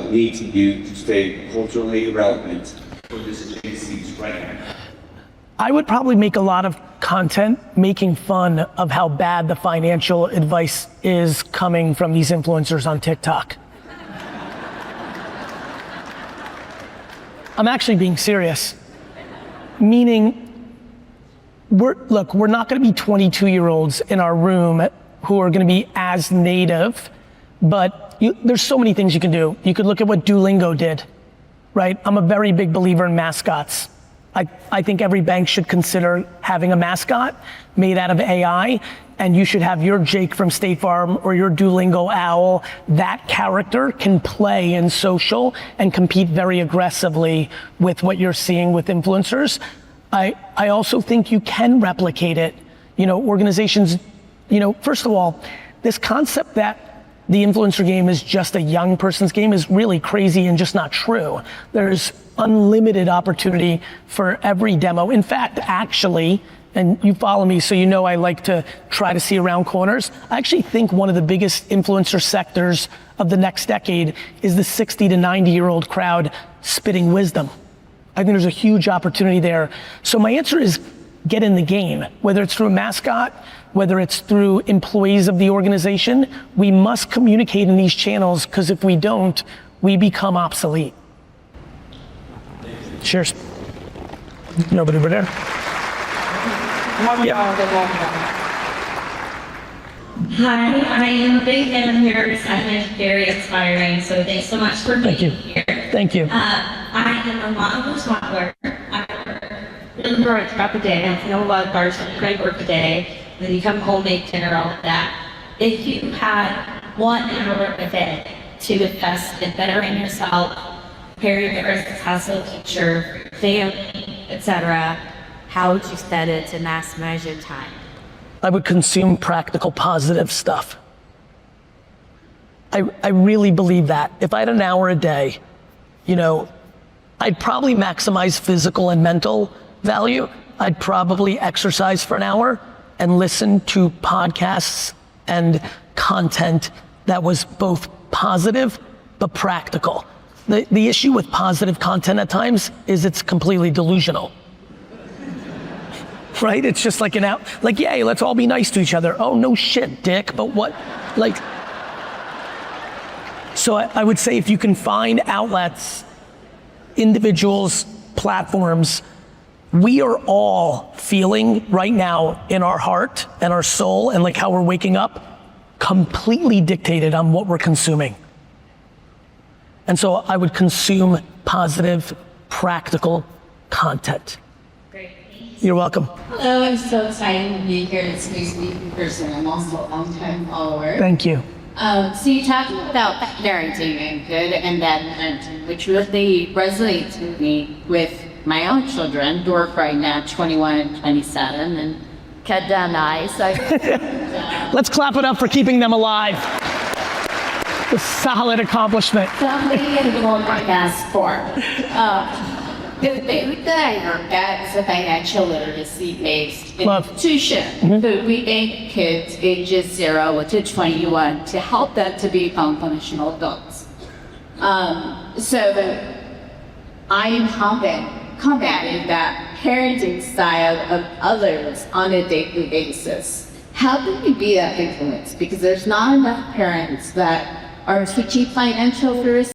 need to do to stay culturally relevant for this adjacencies right now? I would probably make a lot of content making fun of how bad the financial advice is coming from these influencers on TikTok. I'm actually being serious. Meaning, we're not gonna be 22-year-olds in our room who are gonna be as native, but there's so many things you can do. You could look at what Duolingo did, right? I'm a very big believer in mascots. I think every bank should consider having a mascot made out of AI, and you should have your Jake from State Farm or your Duolingo owl. That character can play in social and compete very aggressively with what you're seeing with influencers. I also think you can replicate it. Organizations, first of all, this concept that the influencer game is just a young person's game is really crazy and just not true. There's unlimited opportunity for every demo. In fact, actually, and you follow me so you know I like to try to see around corners, I actually think one of the biggest influencer sectors of the next decade is the 60 to 90-year-old crowd spitting wisdom. I think there's a huge opportunity there. So my answer is get in the game, whether it's through a mascot, whether it's through employees of the organization. We must communicate in these channels, because if we don't, we become obsolete. Cheers. Nobody over there? Yeah. Hi, I am a big fan of yours. I find it very inspiring, so thanks so much for being here. Thank you. I am a mom who's toddler. I work really hard throughout the day. I know a lot of bars have great work a day. Then you come home, make dinner, all of that. If you had 1 hour a day to invest in bettering yourself, preparing your as a household teacher, family, etc., how would you spend it to maximize your time? I would consume practical, positive stuff. I really believe that. If I had an hour a day, I'd probably maximize physical and mental value. I'd probably exercise for an hour and listen to podcasts and content that was both positive but practical. The issue with positive content at times is it's completely delusional. Right? It's just like yay, let's all be nice to each other. Oh, no shit, dick, but what? So I would say if you can find outlets, individuals, platforms, we are all feeling right now in our heart and our soul and how we're waking up, completely dictated on what we're consuming. And so I would consume positive, practical content. Great. You're welcome. Hello, I'm so excited to be here. It's me in person. I'm also a long-time follower. Thank you. So you talked about parenting and good and bad parenting, which really resonates with me with my own children, who are right now 21 and 27, and cut down the ice. Let's clap it up for keeping them alive. A solid accomplishment. Somebody in the world might ask for. The thing that I work at is a financial literacy-based institution. So we aid kids ages 0 to 21 to help them to become functional adults. So that I am combating that parenting style of others on a daily basis. How can we be that influence? Because there's not enough parents that are teaching financial literacy